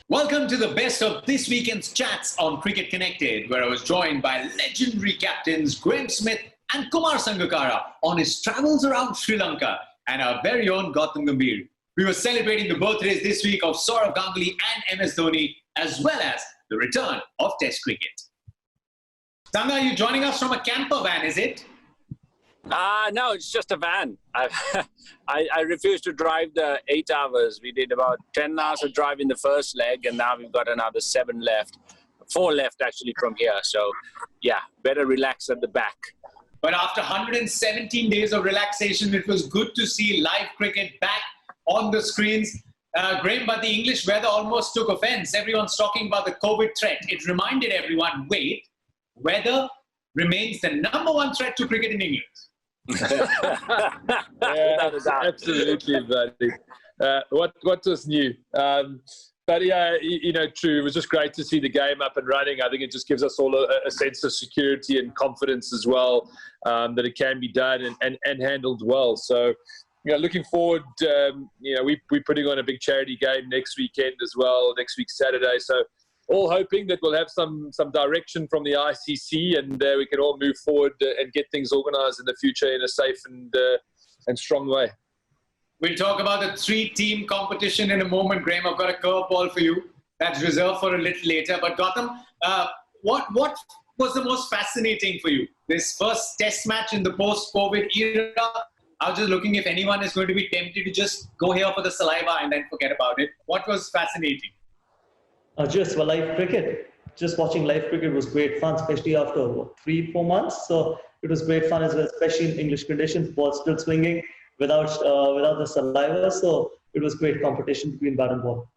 Welcome to the best of this weekend's chats on Cricket Connected, where I was joined by legendary captains Graeme Smith and Kumar Sangakkara on his travels around Sri Lanka, and our very own Gautam Gambhir. We were celebrating the birthdays this week of Sourav, Ganguly and MS Dhoni, as well as the return of Test cricket. Sanga, are you joining us from a camper van, is it? No, it's just a van. I refused to drive the 8 hours. We did about 10 hours of drive in the first leg, and now we've got another 7 left. 4 left, actually, from here. So, yeah, better relax at the back. But after 117 days of relaxation, it was good to see live cricket back on the screens. Graeme, but the English weather almost took offense. Everyone's talking about the COVID threat. It reminded everyone, wait, weather remains the #1 threat to cricket in England. Yeah, absolutely, buddy. What was new? But yeah, true. It was just great to see the game up and running. I think it just gives us all a sense of security and confidence as well, that it can be done and handled well. So, looking forward, we're putting on a big charity game next weekend as well, next week Saturday. So, all hoping that we'll have some direction from the ICC and we can all move forward and get things organised in the future in a safe and strong way. We'll talk about the 3-team competition in a moment, Graeme. I've got a curveball for you that's reserved for a little later. But Gautam, what was the most fascinating for you? This first test match in the post-COVID era? I was just looking if anyone is going to be tempted to just go here for the saliva and then forget about it. What was fascinating? Just for live cricket. Just watching live cricket was great fun, especially after 3-4 months. So it was great fun as well, especially in English conditions, ball still swinging without the saliva. So it was great competition between bat and ball.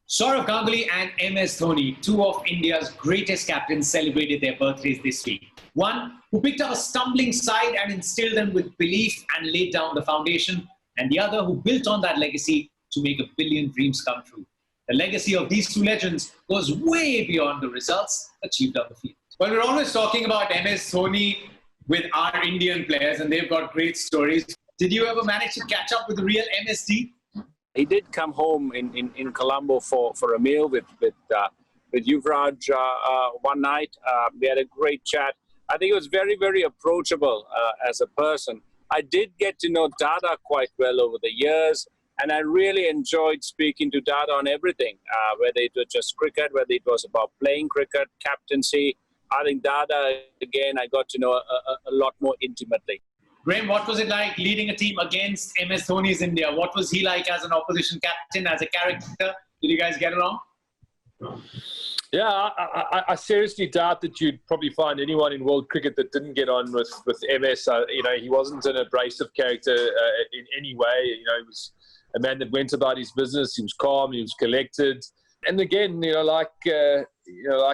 Sourav Ganguly and MS Dhoni, 2 of India's greatest captains, celebrated their birthdays this week. One who picked up a stumbling side and instilled them with belief and laid down the foundation, and the other who built on that legacy to make 1 billion dreams come true. The legacy of these 2 legends goes way beyond the results achieved on the field. Well, we're always talking about MS Dhoni with our Indian players, and they've got great stories. Did you ever manage to catch up with the real MSD? He did come home in Colombo for a meal with Yuvraj one night. We had a great chat. I think he was very, very approachable as a person. I did get to know Dada quite well over the years. And I really enjoyed speaking to Dada on everything, whether it was just cricket, whether it was about playing cricket, captaincy. I think Dada, again, I got to know a lot more intimately. Graeme, what was it like leading a team against MS Dhoni's India? What was he like as an opposition captain, as a character? Did you guys get along? Yeah, I seriously doubt that you'd probably find anyone in world cricket that didn't get on with MS. He wasn't an abrasive character in any way. He was a man that went about his business. He was calm. He was collected. And again, like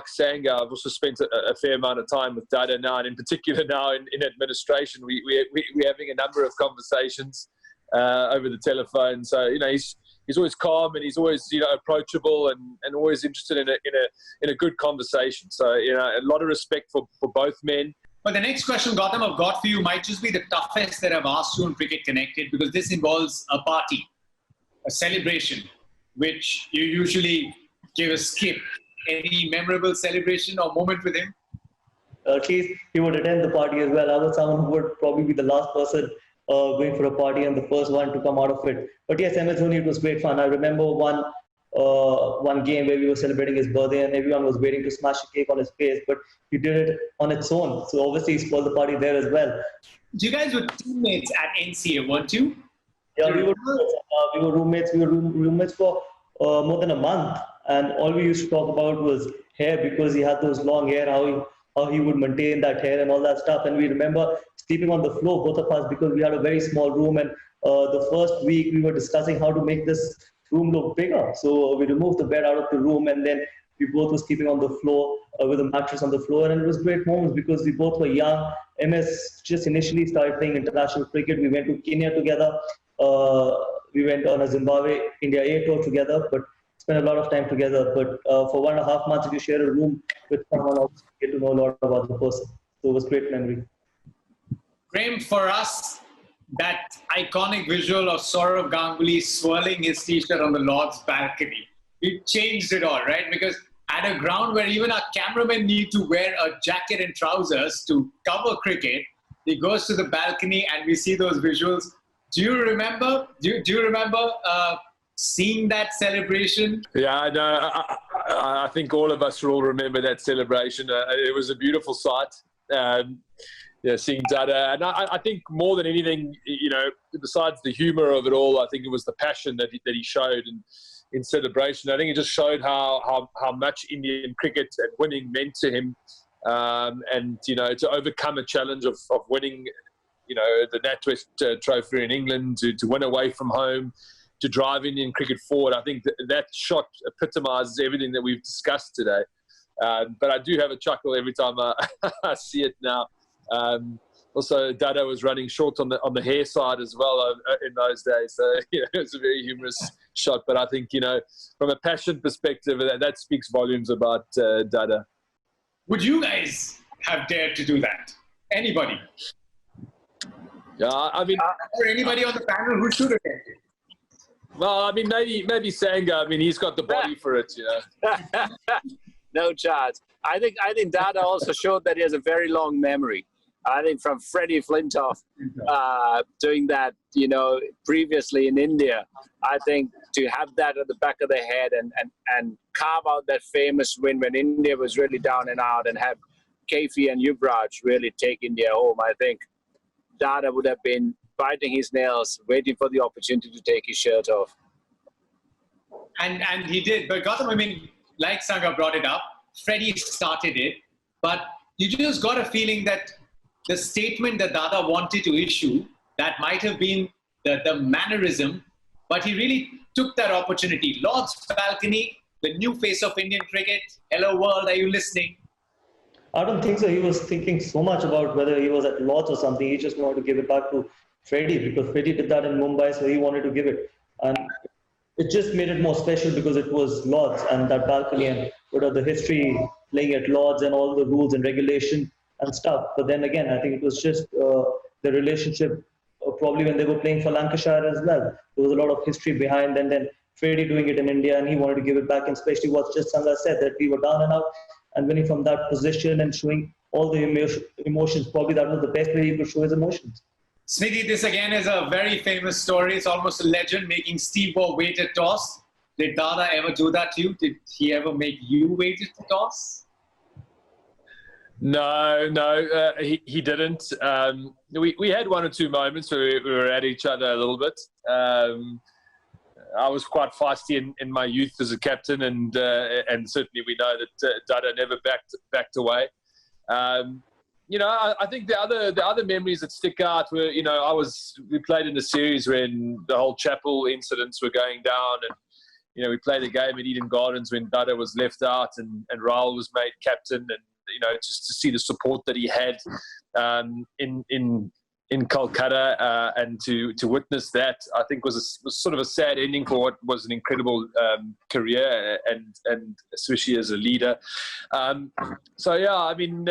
Sanga, I've also spent a fair amount of time with Dada now, and in particular now in administration, we're having a number of conversations over the telephone. So he's always calm and he's always approachable and always interested in a good conversation. So a lot of respect for both men. But the next question, Gautam, I've got for you might just be the toughest that I've asked you on Cricket Connected, because this involves a party, a celebration, which you usually give a skip. Any memorable celebration or moment with him? At least he would attend the party as well. I was someone who would probably be the last person going for a party and the first one to come out of it. But yes, MS Dhoni, it was great fun. I remember one game where we were celebrating his birthday and everyone was waiting to smash a cake on his face, but he did it on its own. So obviously he spoiled the party there as well. You guys were teammates at NCA, weren't you? Yeah, we were roommates. We were roommates for more than a month, and all we used to talk about was hair, because he had those long hair, how he would maintain that hair and all that stuff. And we remember sleeping on the floor, both of us, because we had a very small room. And the first week we were discussing how to make this room look bigger. So we removed the bed out of the room, and then we both were sleeping on the floor with a mattress on the floor. And it was great moments because we both were young. MS just initially started playing international cricket. We went to Kenya together. We went on a Zimbabwe-India A tour together, but spent a lot of time together. But for 1.5 months, if you share a room with someone else, you get to know a lot about the person. So it was a great memory. Graeme, for us, that iconic visual of Sourav Ganguly swirling his t-shirt on the Lord's balcony, it changed it all, right? Because at a ground where even our cameramen need to wear a jacket and trousers to cover cricket, he goes to the balcony and we see those visuals. Do you remember? Do you remember seeing that celebration? Yeah, no, I think all of us will remember that celebration. It was a beautiful sight. Yeah, seeing Dada, and I think more than anything, you know, besides the humour of it all, I think it was the passion that he showed in celebration. I think it just showed how much Indian cricket and winning meant to him, and you know, to overcome a challenge of winning, you know, the NatWest Trophy in England, to win away from home, to drive Indian cricket forward. I think that shot epitomises everything that we've discussed today. But I do have a chuckle every time I see it now. Also, Dada was running short on the hair side as well in those days. So yeah, it was a very humorous shot. But I think, you know, from a passion perspective, that speaks volumes about Dada. Would you guys have dared to do that? Anybody? Yeah, I mean, or anybody on the panel who should have dared it? Well, I mean, maybe Sanga. I mean, he's got the body for it, you know. No chance. I think Dada also showed that he has a very long memory. I think from Freddie Flintoff doing that, you know, previously in India, I think to have that at the back of the head and carve out that famous win when India was really down and out, and have Kefi and Yuvraj really take India home, I think Dada would have been biting his nails, waiting for the opportunity to take his shirt off. And he did. But Gautam, I mean, like Sanga brought it up, Freddie started it, but you just got a feeling that the statement that Dada wanted to issue, that might have been the mannerism, but he really took that opportunity. Lord's balcony, the new face of Indian cricket. Hello world, are you listening? I don't think so. He was thinking so much about whether he was at Lord's or something. He just wanted to give it back to Freddie, because Freddie did that in Mumbai, so he wanted to give it. And it just made it more special because it was Lord's and that balcony and the history playing at Lord's and all the rules and regulation and stuff. But then again, I think it was just the relationship, probably when they were playing for Lancashire as well. There was a lot of history behind, and then Freddie doing it in India, and he wanted to give it back, and especially what just Sanga said, that we were down and out, and winning from that position and showing all the emotions. Probably that was the best way he could show his emotions. Smithy, this again is a very famous story. It's almost a legend, making Steve Waugh wait at toss. Did Dada ever do that to you? Did he ever make you wait at the toss? No, he didn't. We had one or two moments where we were at each other a little bit. I was quite feisty in my youth as a captain, and certainly we know that Dada never backed away. You know, I think the other memories that stick out were, you know, we played in a series when the whole Chapel incidents were going down, and you know, we played a game at Eden Gardens when Dada was left out and Rahul was made captain, and you know, just to see the support that he had in Calcutta, and to witness that, I think was sort of a sad ending for what was an incredible career, and especially as a leader. So yeah, I mean,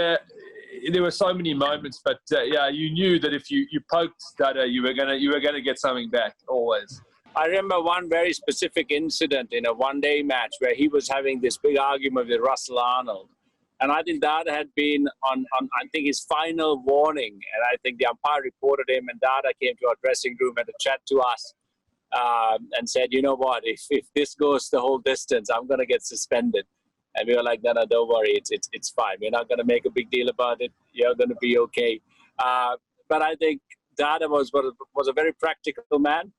there were so many moments, but yeah, you knew that if you poked Dada, you were gonna get something back always. I remember one very specific incident in a one-day match where he was having this big argument with Russell Arnold. And I think Dada had been on I think his final warning, and I think the umpire reported him, and Dada came to our dressing room and had a chat to us, and said, you know what, if this goes the whole distance, I'm going to get suspended. And we were like, no, don't worry, it's fine. We're not going to make a big deal about it. You're going to be okay. But I think Dada was a very practical man,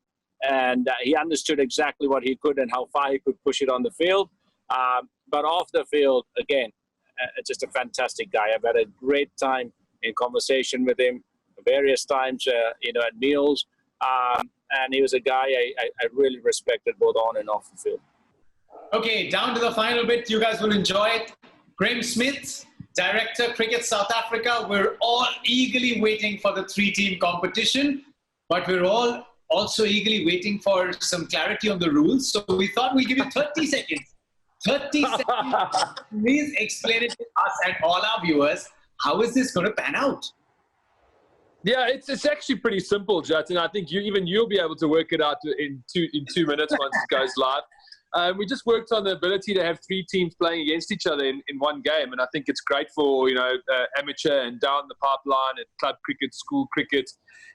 and he understood exactly what he could and how far he could push it on the field. But off the field, again, just a fantastic guy. I've had a great time in conversation with him various times, you know, at meals. And he was a guy I really respected both on and off the field. Okay, down to the final bit. You guys will enjoy it. Graeme Smith, Director, Cricket South Africa. We're all eagerly waiting for the three-team competition, but we're all also eagerly waiting for some clarity on the rules. So we thought we'd give you 30 seconds. 30 seconds. Please explain it to us and all our viewers. How is this going to pan out? Yeah, it's actually pretty simple, Jatin. I think you'll be able to work it out in 2 minutes once it goes live. We just worked on the ability to have 3 teams playing against each other in one game, and I think it's great for amateur and down the pipeline and club cricket, school cricket,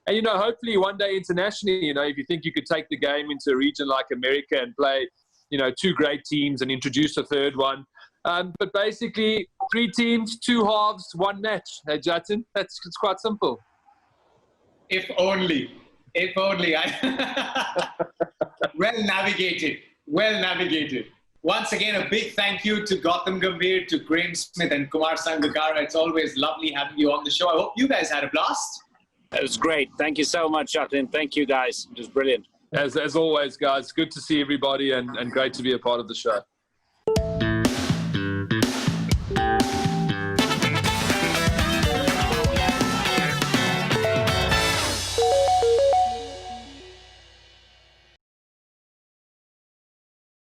and hopefully one day internationally. If you think you could take the game into a region like America and play 2 great teams and introduce a third one. But basically 3 teams, 2 halves, 1 match. Hey, Jatin, it's quite simple. If only. Well navigated. Once again, a big thank you to Gautam Gambhir, to Graeme Smith and Kumar Sangakkara. It's always lovely having you on the show. I hope you guys had a blast. It was great. Thank you so much, Jatin. Thank you, guys. It was brilliant. As always, guys, good to see everybody and great to be a part of the show.